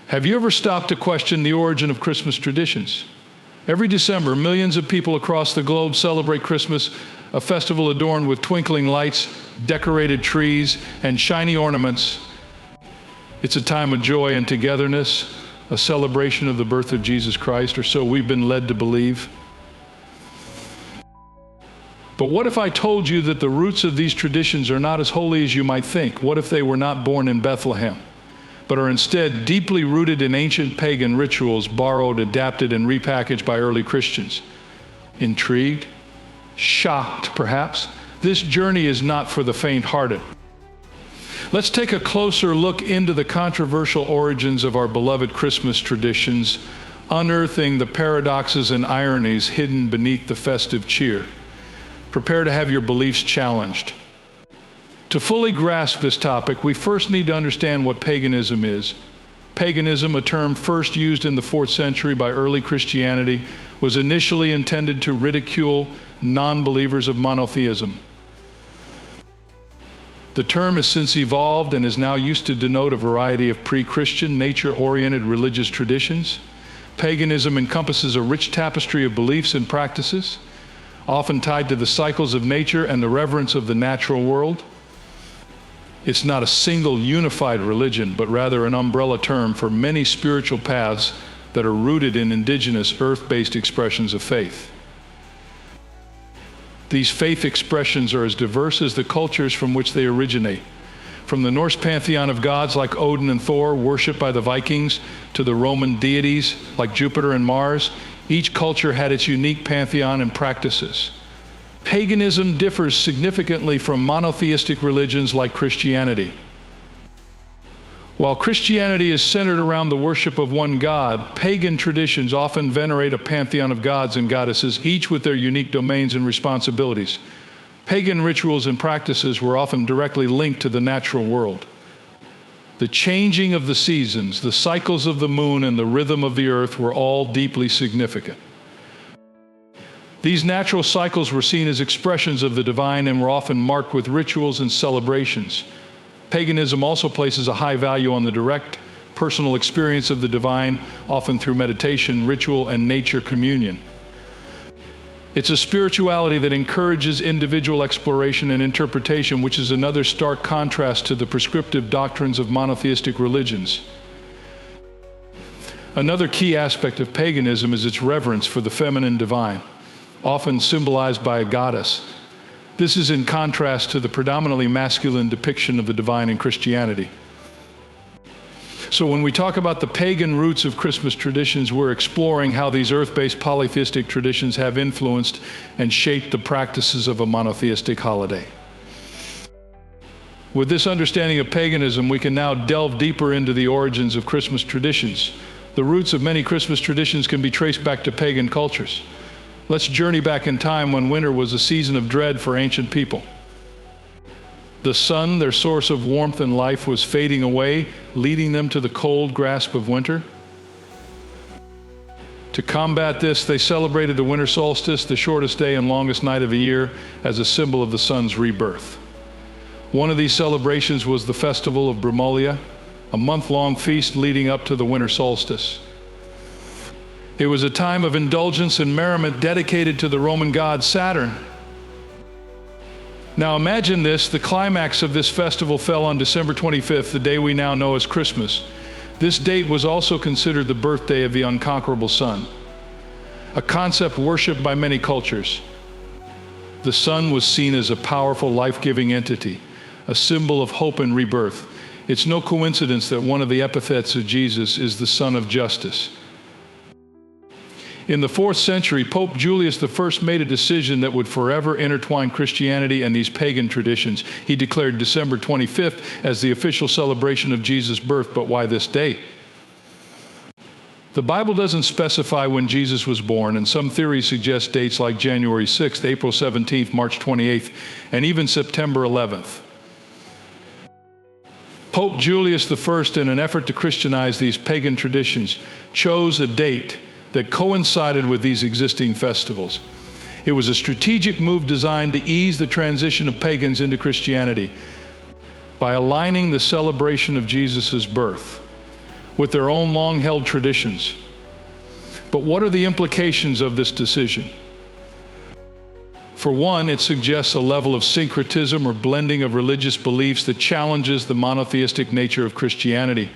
Have you ever stopped to question the origin of Christmas traditions? Every December, millions of people across the globe celebrate Christmas, a festival adorned with twinkling lights, decorated trees, and shiny ornaments. It's a time of joy and togetherness, a celebration of the birth of Jesus Christ, or so we've been led to believe. But what if I told you that the roots of these traditions are not as holy as you might think? What if they were not born in Bethlehem, but are instead deeply rooted in ancient pagan rituals, borrowed, adapted, and repackaged by early Christians? Intrigued? Shocked, perhaps? This journey is not for the faint-hearted. Let's take a closer look into the controversial origins of our beloved Christmas traditions, unearthing the paradoxes and ironies hidden beneath the festive cheer. Prepare to have your beliefs challenged. To fully grasp this topic, we first need to understand what paganism is. Paganism, a term first used in the 4th century by early Christianity, was initially intended to ridicule non-believers of monotheism. The term has since evolved and is now used to denote a variety of pre-Christian, nature-oriented religious traditions. Paganism encompasses a rich tapestry of beliefs and practices, often tied to the cycles of nature and the reverence of the natural world. It's not a single unified religion, but rather an umbrella term for many spiritual paths that are rooted in indigenous earth-based expressions of faith. These faith expressions are as diverse as the cultures from which they originate. From the Norse pantheon of gods like Odin and Thor, worshipped by the Vikings, to the Roman deities like Jupiter and Mars, each culture had its unique pantheon and practices. Paganism differs significantly from monotheistic religions like Christianity. While Christianity is centered around the worship of one God, pagan traditions often venerate a pantheon of gods and goddesses, each with their unique domains and responsibilities. Pagan rituals and practices were often directly linked to the natural world. The changing of the seasons, the cycles of the moon, and the rhythm of the earth were all deeply significant. These natural cycles were seen as expressions of the divine and were often marked with rituals and celebrations. Paganism also places a high value on the direct, personal experience of the divine, often through meditation, ritual, and nature communion. It's a spirituality that encourages individual exploration and interpretation, which is another stark contrast to the prescriptive doctrines of monotheistic religions. Another key aspect of paganism is its reverence for the feminine divine, often symbolized by a goddess. This is in contrast to the predominantly masculine depiction of the divine in Christianity. So when we talk about the pagan roots of Christmas traditions, we're exploring how these earth-based polytheistic traditions have influenced and shaped the practices of a monotheistic holiday. With this understanding of paganism, we can now delve deeper into the origins of Christmas traditions. The roots of many Christmas traditions can be traced back to pagan cultures. Let's journey back in time when winter was a season of dread for ancient people. The sun, their source of warmth and life, was fading away, leading them to the cold grasp of winter. To combat this, they celebrated the winter solstice, the shortest day and longest night of the year, as a symbol of the sun's rebirth. One of these celebrations was the festival of Brumalia, a month-long feast leading up to the winter solstice. It was a time of indulgence and merriment dedicated to the Roman god Saturn. Now imagine this, the climax of this festival fell on December 25th, the day we now know as Christmas. This date was also considered the birthday of the unconquerable sun, a concept worshipped by many cultures. The sun was seen as a powerful, life-giving entity, a symbol of hope and rebirth. It's no coincidence that one of the epithets of Jesus is the Son of Justice. In the 4th century, Pope Julius I made a decision that would forever intertwine Christianity and these pagan traditions. He declared December 25th as the official celebration of Jesus' birth, but why this date? The Bible doesn't specify when Jesus was born, and some theories suggest dates like January 6th, April 17th, March 28th, and even September 11th. Pope Julius I, in an effort to Christianize these pagan traditions, chose a date that coincided with these existing festivals. It was a strategic move designed to ease the transition of pagans into Christianity by aligning the celebration of Jesus' birth with their own long-held traditions. But what are the implications of this decision? For one, it suggests a level of syncretism or blending of religious beliefs that challenges the monotheistic nature of Christianity.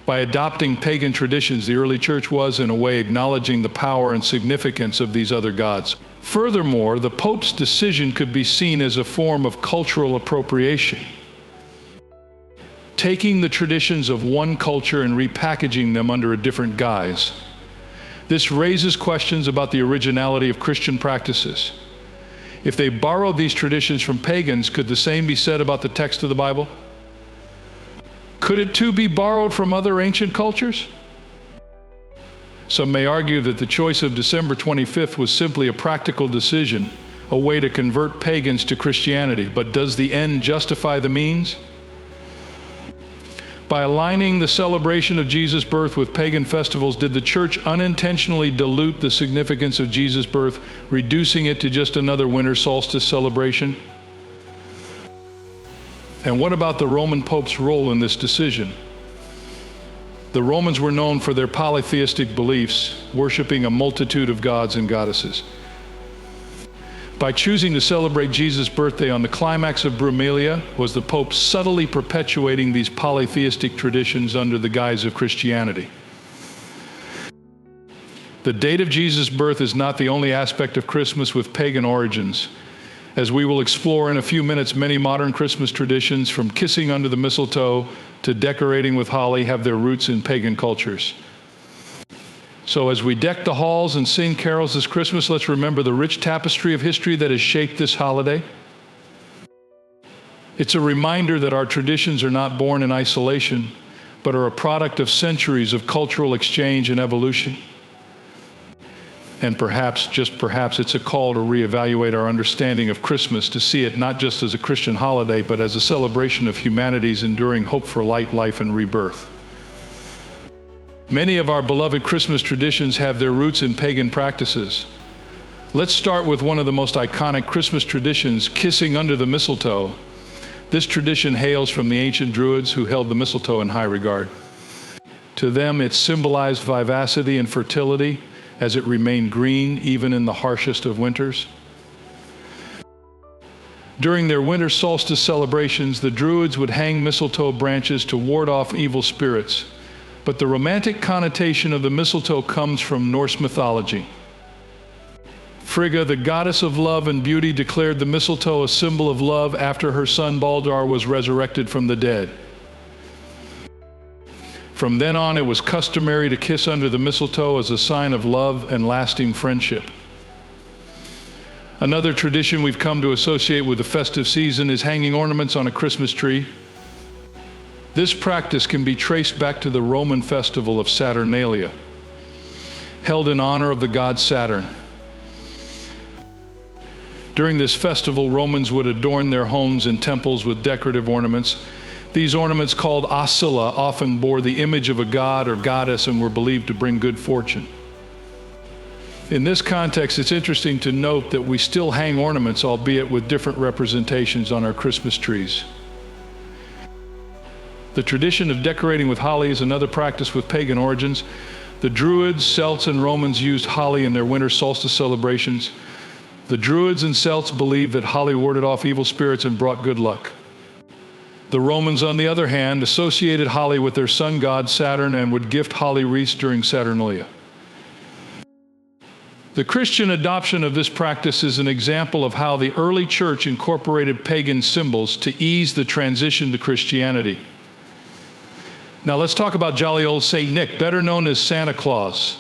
By adopting pagan traditions, the early church was, in a way, acknowledging the power and significance of these other gods. Furthermore, the Pope's decision could be seen as a form of cultural appropriation, taking the traditions of one culture and repackaging them under a different guise. This raises questions about the originality of Christian practices. If they borrowed these traditions from pagans, could the same be said about the text of the Bible? Could it too be borrowed from other ancient cultures? Some may argue that the choice of December 25th was simply a practical decision, a way to convert pagans to Christianity. But does the end justify the means? By aligning the celebration of Jesus' birth with pagan festivals, did the church unintentionally dilute the significance of Jesus' birth, reducing it to just another winter solstice celebration? And what about the Roman Pope's role in this decision? The Romans were known for their polytheistic beliefs, worshiping a multitude of gods and goddesses. By choosing to celebrate Jesus' birthday on the climax of Brumalia, was the Pope subtly perpetuating these polytheistic traditions under the guise of Christianity? The date of Jesus' birth is not the only aspect of Christmas with pagan origins. As we will explore in a few minutes, many modern Christmas traditions, from kissing under the mistletoe to decorating with holly, have their roots in pagan cultures. So as we deck the halls and sing carols this Christmas, let's remember the rich tapestry of history that has shaped this holiday. It's a reminder that our traditions are not born in isolation, but are a product of centuries of cultural exchange and evolution. And perhaps, just perhaps, it's a call to reevaluate our understanding of Christmas, to see it not just as a Christian holiday, but as a celebration of humanity's enduring hope for light, life, and rebirth. Many of our beloved Christmas traditions have their roots in pagan practices. Let's start with one of the most iconic Christmas traditions, kissing under the mistletoe. This tradition hails from the ancient Druids who held the mistletoe in high regard. To them, it symbolized vivacity and fertility, as it remained green even in the harshest of winters. During their winter solstice celebrations, the Druids would hang mistletoe branches to ward off evil spirits. But the romantic connotation of the mistletoe comes from Norse mythology. Frigga, the goddess of love and beauty, declared the mistletoe a symbol of love after her son Baldur was resurrected from the dead. From then on, it was customary to kiss under the mistletoe as a sign of love and lasting friendship. Another tradition we've come to associate with the festive season is hanging ornaments on a Christmas tree. This practice can be traced back to the Roman festival of Saturnalia, held in honor of the god Saturn. During this festival, Romans would adorn their homes and temples with decorative ornaments. These ornaments, called oscilla, often bore the image of a god or goddess and were believed to bring good fortune. In this context, it's interesting to note that we still hang ornaments, albeit with different representations, on our Christmas trees. The tradition of decorating with holly is another practice with pagan origins. The Druids, Celts, and Romans used holly in their winter solstice celebrations. The Druids and Celts believed that holly warded off evil spirits and brought good luck. The Romans, on the other hand, associated holly with their sun god Saturn and would gift holly wreaths during Saturnalia. The Christian adoption of this practice is an example of how the early church incorporated pagan symbols to ease the transition to Christianity. Now let's talk about jolly old Saint Nick, better known as Santa Claus.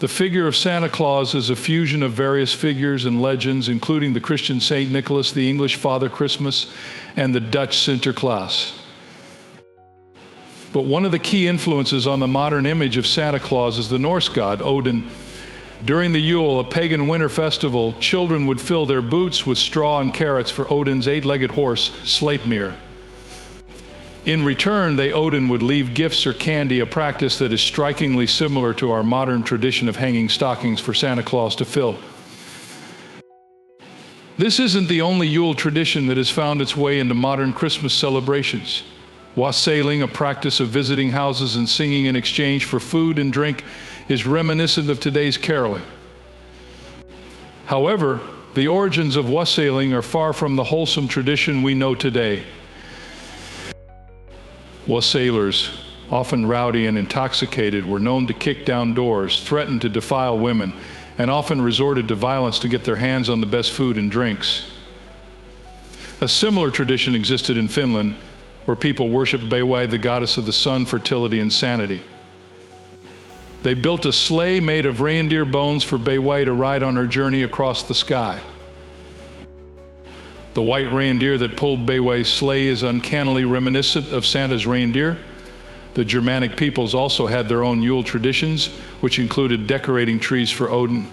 The figure of Santa Claus is a fusion of various figures and legends, including the Christian Saint Nicholas, the English Father Christmas, and the Dutch Sinterklaas. But one of the key influences on the modern image of Santa Claus is the Norse god, Odin. During the Yule, a pagan winter festival, children would fill their boots with straw and carrots for Odin's eight-legged horse, Sleipnir. In return, Odin would leave gifts or candy, a practice that is strikingly similar to our modern tradition of hanging stockings for Santa Claus to fill. This isn't the only Yule tradition that has found its way into modern Christmas celebrations. Wassailing, a practice of visiting houses and singing in exchange for food and drink, is reminiscent of today's caroling. However, the origins of wassailing are far from the wholesome tradition we know today. Wassailers, often rowdy and intoxicated, were known to kick down doors, threaten to defile women, and often resorted to violence to get their hands on the best food and drinks. A similar tradition existed in Finland, where people worshiped Bewa, the goddess of the sun, fertility, and sanity. They built a sleigh made of reindeer bones for Bewa to ride on her journey across the sky. The white reindeer that pulled Bewa's sleigh is uncannily reminiscent of Santa's reindeer. The Germanic peoples also had their own Yule traditions, which included decorating trees for Odin.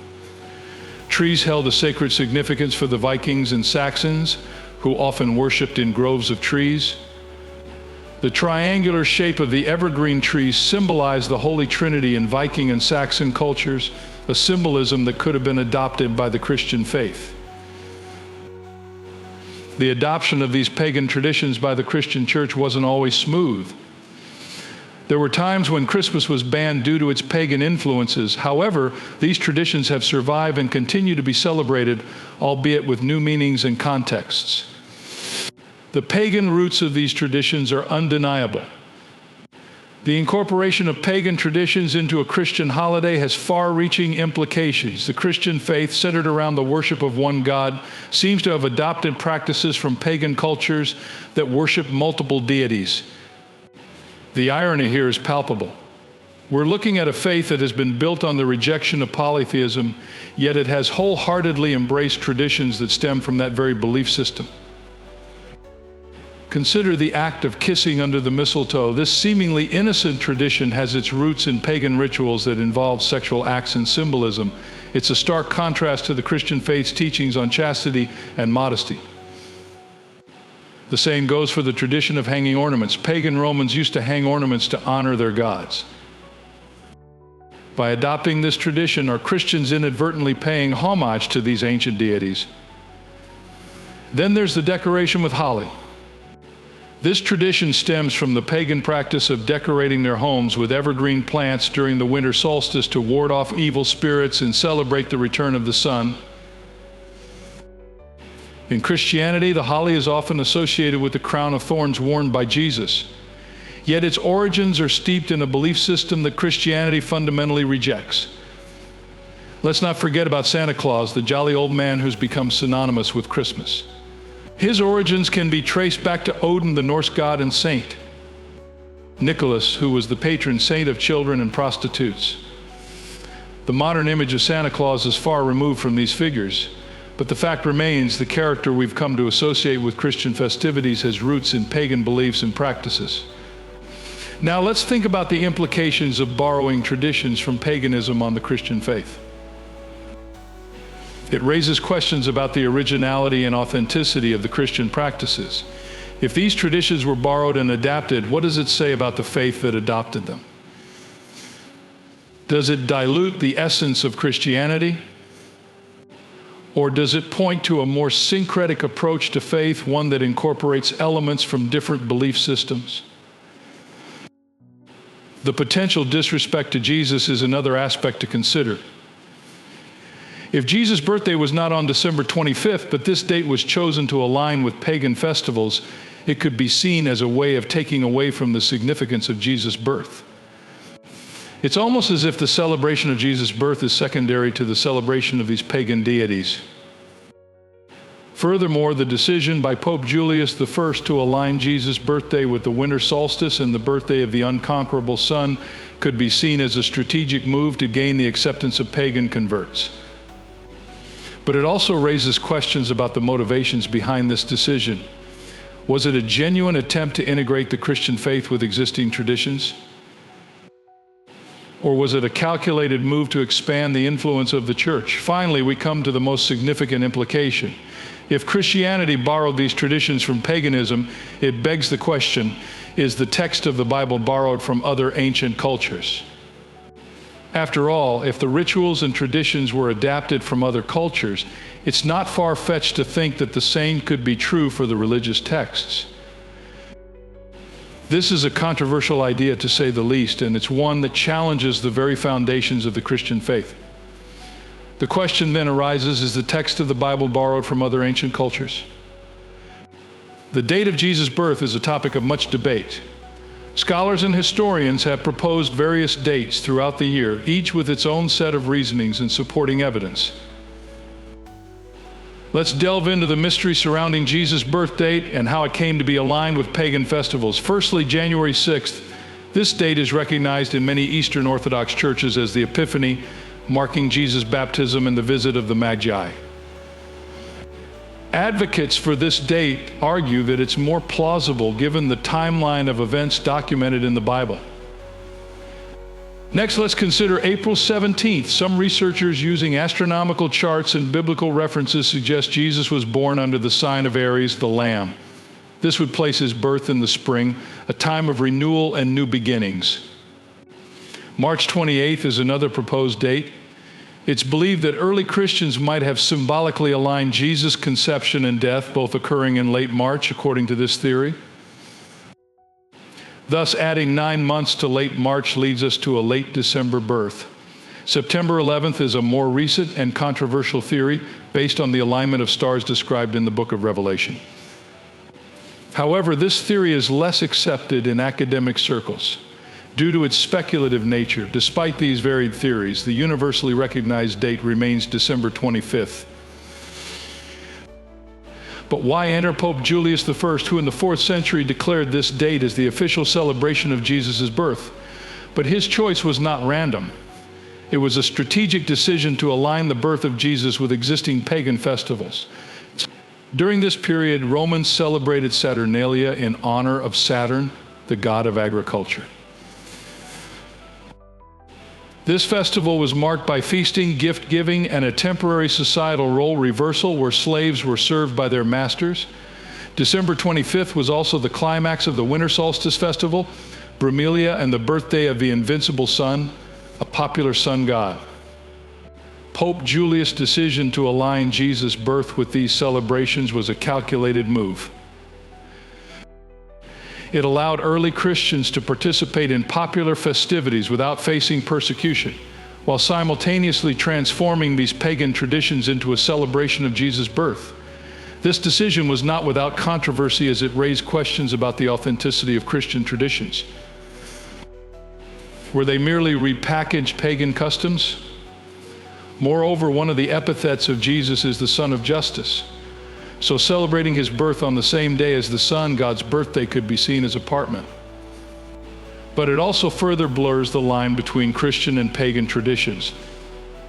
Trees held a sacred significance for the Vikings and Saxons, who often worshipped in groves of trees. The triangular shape of the evergreen trees symbolized the Holy Trinity in Viking and Saxon cultures, a symbolism that could have been adopted by the Christian faith. The adoption of these pagan traditions by the Christian church wasn't always smooth. There were times when Christmas was banned due to its pagan influences. However, these traditions have survived and continue to be celebrated, albeit with new meanings and contexts. The pagan roots of these traditions are undeniable. The incorporation of pagan traditions into a Christian holiday has far-reaching implications. The Christian faith, centered around the worship of one God, seems to have adopted practices from pagan cultures that worship multiple deities. The irony here is palpable. We're looking at a faith that has been built on the rejection of polytheism, yet it has wholeheartedly embraced traditions that stem from that very belief system. Consider the act of kissing under the mistletoe. This seemingly innocent tradition has its roots in pagan rituals that involve sexual acts and symbolism. It's a stark contrast to the Christian faith's teachings on chastity and modesty. The same goes for the tradition of hanging ornaments. Pagan Romans used to hang ornaments to honor their gods. By adopting this tradition, are Christians inadvertently paying homage to these ancient deities? Then there's the decoration with holly. This tradition stems from the pagan practice of decorating their homes with evergreen plants during the winter solstice to ward off evil spirits and celebrate the return of the sun. In Christianity, the holly is often associated with the crown of thorns worn by Jesus. Yet its origins are steeped in a belief system that Christianity fundamentally rejects. Let's not forget about Santa Claus, the jolly old man who's become synonymous with Christmas. His origins can be traced back to Odin, the Norse god and saint, Nicholas, who was the patron saint of children and prostitutes. The modern image of Santa Claus is far removed from these figures, but the fact remains the character we've come to associate with Christian festivities has roots in pagan beliefs and practices. Now let's think about the implications of borrowing traditions from paganism on the Christian faith. It raises questions about the originality and authenticity of the Christian practices. If these traditions were borrowed and adapted, what does it say about the faith that adopted them? Does it dilute the essence of Christianity? Or does it point to a more syncretic approach to faith, one that incorporates elements from different belief systems? The potential disrespect to Jesus is another aspect to consider. If Jesus' birthday was not on December 25th, but this date was chosen to align with pagan festivals, it could be seen as a way of taking away from the significance of Jesus' birth. It's almost as if the celebration of Jesus' birth is secondary to the celebration of these pagan deities. Furthermore, the decision by Pope Julius I to align Jesus' birthday with the winter solstice and the birthday of the unconquerable sun could be seen as a strategic move to gain the acceptance of pagan converts. But it also raises questions about the motivations behind this decision. Was it a genuine attempt to integrate the Christian faith with existing traditions? Or was it a calculated move to expand the influence of the church? Finally, we come to the most significant implication. If Christianity borrowed these traditions from paganism, it begs the question, is the text of the Bible borrowed from other ancient cultures? After all, if the rituals and traditions were adapted from other cultures, it's not far-fetched to think that the same could be true for the religious texts. This is a controversial idea, to say the least, and it's one that challenges the very foundations of the Christian faith. The question then arises, is the text of the Bible borrowed from other ancient cultures? The date of Jesus' birth is a topic of much debate. Scholars and historians have proposed various dates throughout the year, each with its own set of reasonings and supporting evidence. Let's delve into the mystery surrounding Jesus' birth date and how it came to be aligned with pagan festivals. Firstly, January 6th. This date is recognized in many Eastern Orthodox churches as the Epiphany, marking Jesus' baptism and the visit of the Magi. Advocates for this date argue that it's more plausible given the timeline of events documented in the Bible. Next, let's consider April 17th. Some researchers using astronomical charts and biblical references suggest Jesus was born under the sign of Aries, the Lamb. This would place his birth in the spring, a time of renewal and new beginnings. March 28th is another proposed date. It's believed that early Christians might have symbolically aligned Jesus' conception and death, both occurring in late March, according to this theory. Thus, adding 9 months to late March leads us to a late December birth. September 11th is a more recent and controversial theory based on the alignment of stars described in the book of Revelation. However, this theory is less accepted in academic circles. Due to its speculative nature, despite these varied theories, the universally recognized date remains December 25th. But why enter Pope Julius I, who in the 4th century declared this date as the official celebration of Jesus' birth? But his choice was not random. It was a strategic decision to align the birth of Jesus with existing pagan festivals. During this period, Romans celebrated Saturnalia in honor of Saturn, the god of agriculture. This festival was marked by feasting, gift-giving, and a temporary societal role reversal where slaves were served by their masters. December 25th was also the climax of the winter solstice festival, Brumalia, and the birthday of the invincible sun, a popular sun god. Pope Julius' decision to align Jesus' birth with these celebrations was a calculated move. It allowed early Christians to participate in popular festivities without facing persecution, while simultaneously transforming these pagan traditions into a celebration of Jesus' birth. This decision was not without controversy, as it raised questions about the authenticity of Christian traditions. Were they merely repackaged pagan customs? Moreover, one of the epithets of Jesus is the Son of Justice. So celebrating his birth on the same day as the sun, God's birthday, could be seen as a parchment. But it also further blurs the line between Christian and pagan traditions.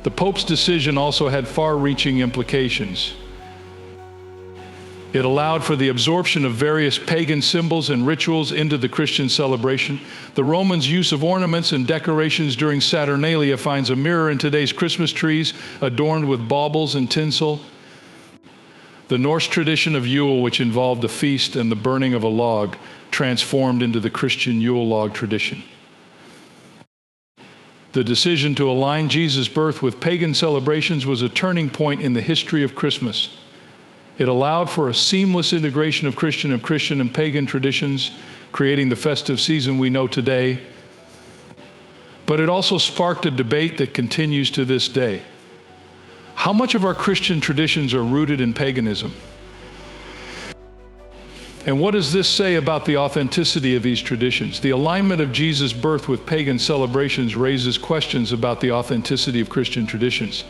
The Pope's decision also had far-reaching implications. It allowed for the absorption of various pagan symbols and rituals into the Christian celebration. The Romans' use of ornaments and decorations during Saturnalia finds a mirror in today's Christmas trees adorned with baubles and tinsel. The Norse tradition of Yule, which involved a feast and the burning of a log, transformed into the Christian Yule log tradition. The decision to align Jesus' birth with pagan celebrations was a turning point in the history of Christmas. It allowed for a seamless integration of Christian and pagan traditions, creating the festive season we know today. But it also sparked a debate that continues to this day. How much of our Christian traditions are rooted in paganism? And what does this say about the authenticity of these traditions? The alignment of Jesus' birth with pagan celebrations raises questions about the authenticity of Christian traditions.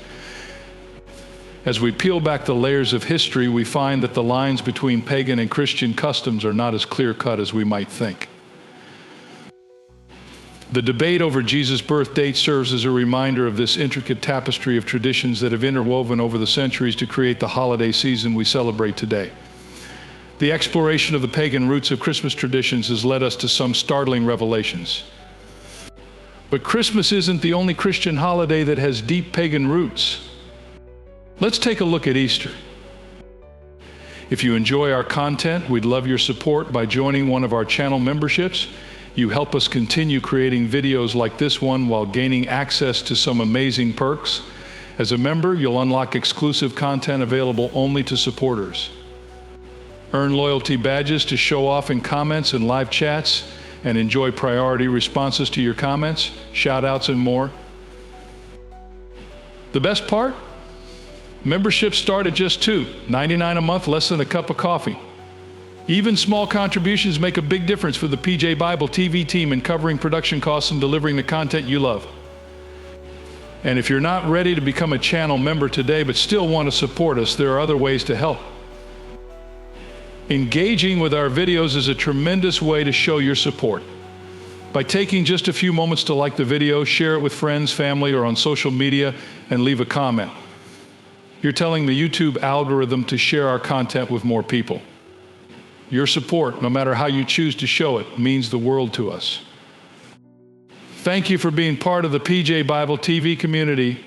As we peel back the layers of history, we find that the lines between pagan and Christian customs are not as clear-cut as we might think. The debate over Jesus' birth date serves as a reminder of this intricate tapestry of traditions that have interwoven over the centuries to create the holiday season we celebrate today. The exploration of the pagan roots of Christmas traditions has led us to some startling revelations. But Christmas isn't the only Christian holiday that has deep pagan roots. Let's take a look at Easter. If you enjoy our content, we'd love your support by joining one of our channel memberships. You help us continue creating videos like this one while gaining access to some amazing perks. As a member, you'll unlock exclusive content available only to supporters. Earn loyalty badges to show off in comments and live chats, and enjoy priority responses to your comments, shout-outs, and more. The best part? Memberships start at just $2.99 a month, less than a cup of coffee. Even small contributions make a big difference for the PJ Bible TV team in covering production costs and delivering the content you love. And if you're not ready to become a channel member today but still want to support us, there are other ways to help. Engaging with our videos is a tremendous way to show your support. By taking just a few moments to like the video, share it with friends, family, or on social media, and leave a comment. You're telling the YouTube algorithm to share our content with more people. Your support, no matter how you choose to show it, means the world to us. Thank you for being part of the PJ Bible TV community.